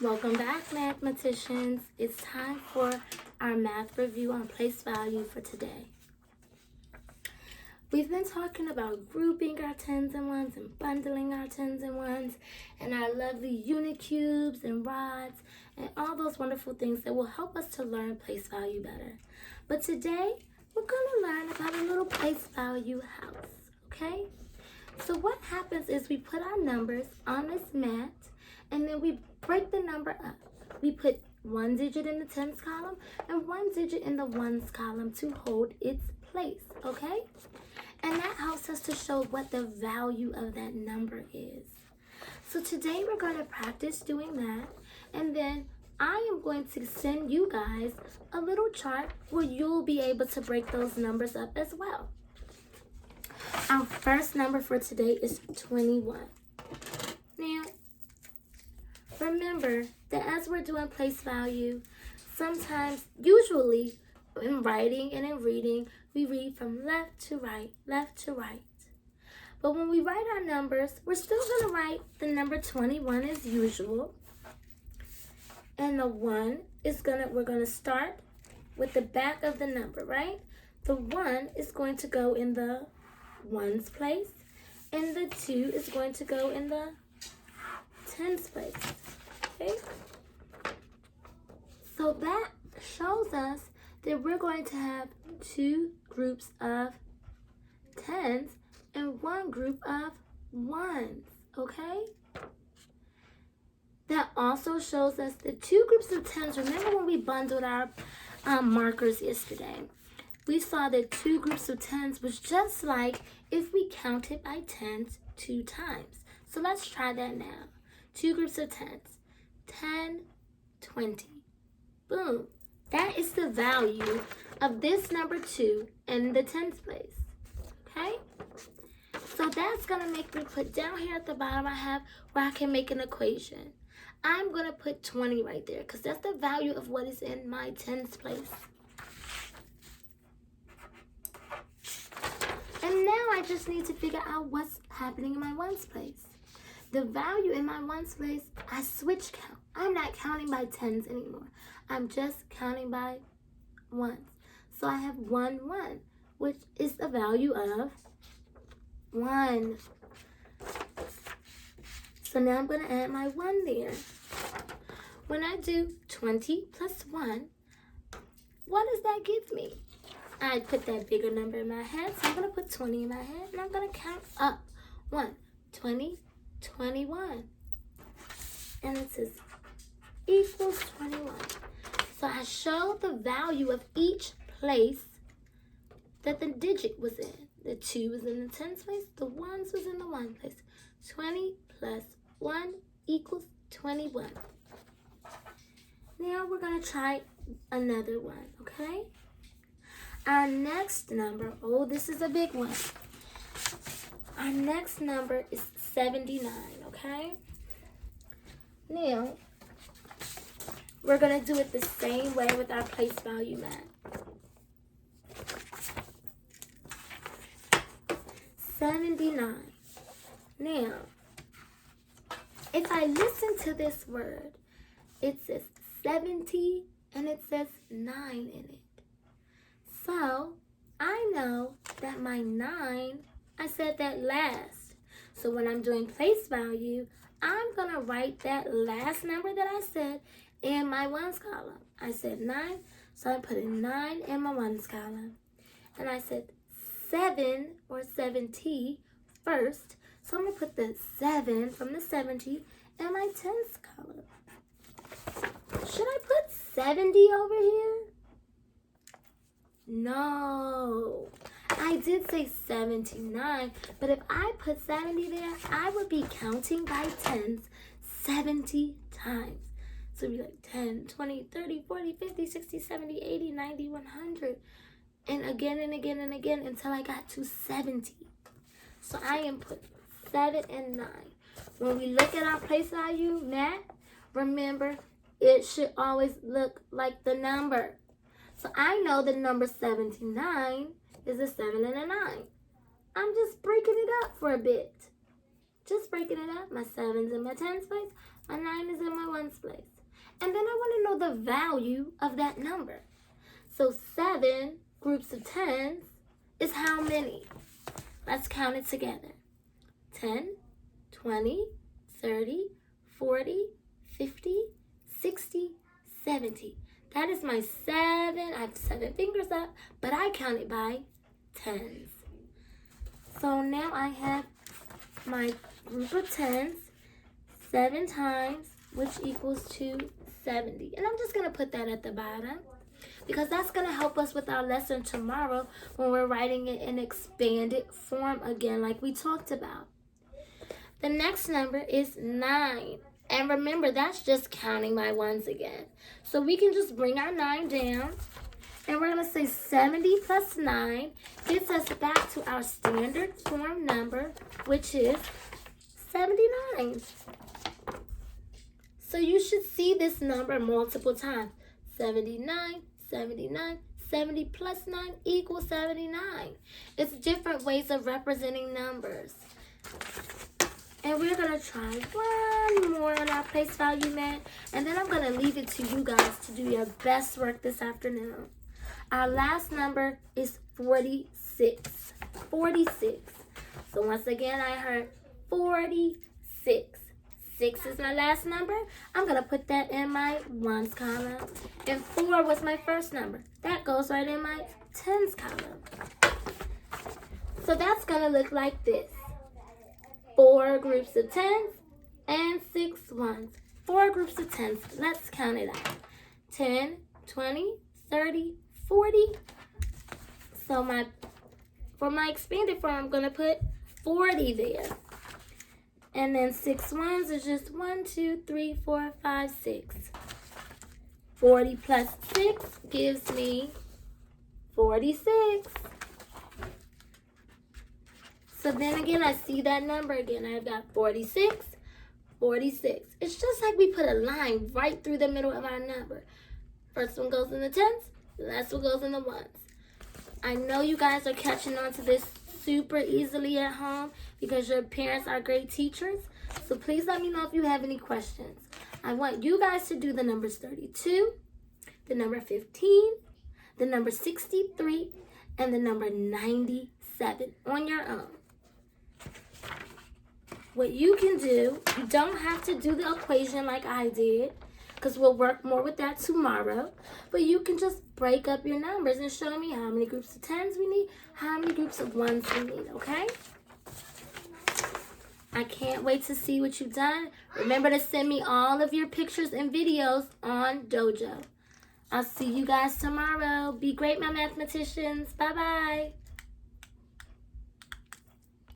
Welcome back, mathematicians. It's time for our math review on place value for today. We've been talking about grouping our tens and ones and bundling our tens and ones and our lovely unit cubes and rods and all those wonderful things that will help us to learn place value better. But today, we're going to learn about a little place value house, okay? So what happens is we put our numbers on this mat and then we break the number up. We put one digit in the tens column and one digit in the ones column to hold its place, okay? And that helps us to show what the value of that number is. So today we're going to practice doing that, and then I am going to send you guys a little chart where you'll be able to break those numbers up as well. Our first number for today is 21. Now, remember that as we're doing place value, usually in writing and in reading, we read from left to right, left to right. But when we write our numbers, we're still going to write the number 21 as usual. And the 1 is we're going to start with the back of the number, right? The 1 is going to go in the ones place, and the 2 is going to go in the tens place, okay? So that shows us that we're going to have two groups of tens and one group of ones, okay? That also shows us the two groups of tens. Remember when we bundled our markers yesterday? We saw that two groups of tens was just like if we counted by tens 2 times. So let's try that now. Two groups of tens. 10, 20. Boom. That is the value of this number 2 in the tens place. Okay? So that's going to make me put down here at the bottom I have where I can make an equation. I'm going to put 20 right there because that's the value of what is in my tens place. And now I just need to figure out what's happening in my ones place. The value in my ones place, I switch count. I'm not counting by tens anymore. I'm just counting by ones. So I have 1, 1, which is the value of 1. So now I'm going to add my 1 there. When I do 20 plus 1, what does that give me? I put that bigger number in my head, so I'm going to put 20 in my head, and I'm going to count up. 1, 20, 21. And it says equals 21. So I show the value of each place that the digit was in. The 2 was in the tens place, the ones was in the one place. 20 plus 1 equals 21. Now we're going to try another one, okay? Our next number, oh, this is a big one. Our next number is 79, okay? Now, we're going to do it the same way with our place value math. 79. Now, if I listen to this word, it says 70 and it says 9 in it. So, I know that my 9, I said that last. So when I'm doing place value, I'm going to write that last number that I said in my ones column. I said 9, so I'm putting 9 in my ones column. And I said 7 or 70 first. So I'm going to put the 7 from the 70 in my tens column. Should I put 70 over here? No, I did say 79, but if I put 70 there, I would be counting by tens 70 times. So it'd be like 10, 20, 30, 40, 50, 60, 70, 80, 90, 100. And again and again and again until I got to 70. So I am putting 7 and 9. When we look at our place value math, remember, it should always look like the number. So I know the number 79 is a 7 and a 9. I'm just breaking it up for a bit. Just breaking it up. My 7's in my tens place. My 9 is in my ones place. And then I want to know the value of that number. So 7 groups of 10s is how many? Let's count it together. 10, 20, 30, 40, 50, 60, 70. That is my 7. I have 7 fingers up, but I count it by 10s. So now I have my group of 10s 7 times, which equals to 70. And I'm just going to put that at the bottom because that's going to help us with our lesson tomorrow when we're writing it in expanded form again, like we talked about. The next number is 9. And remember, that's just counting my ones again. So we can just bring our 9 down. And we're going to say 70 plus 9 gets us back to our standard form number, which is 79. So you should see this number multiple times. 79, 79, 70 plus 9 equals 79. It's different ways of representing numbers. And we're going to try one more on our place value mat. And then I'm going to leave it to you guys to do your best work this afternoon. Our last number is 46. 46. So once again, I heard 46. 6 is my last number. I'm going to put that in my ones column. And 4 was my first number. That goes right in my tens column. So that's going to look like this. 4 groups of 10s and 6 ones. 4 groups of 10s. Let's count it out. 10, 20, 30, 40. So for my expanded form, I'm going to put 40 there. And then 6 ones is just 1, 2, 3, 4, 5, 6. 40 plus 6 gives me 46. So then again, I see that number again. I've got 46, 46. It's just like we put a line right through the middle of our number. First one goes in the tens, the last one goes in the ones. I know you guys are catching on to this super easily at home because your parents are great teachers. So please let me know if you have any questions. I want you guys to do the numbers 32, the number 15, the number 63, and the number 97 on your own. What you can do, you don't have to do the equation like I did, because we'll work more with that tomorrow. But you can just break up your numbers and show me how many groups of 10s we need, how many groups of 1s we need, okay? I can't wait to see what you've done. Remember to send me all of your pictures and videos on Dojo. I'll see you guys tomorrow. Be great, my mathematicians. Bye-bye.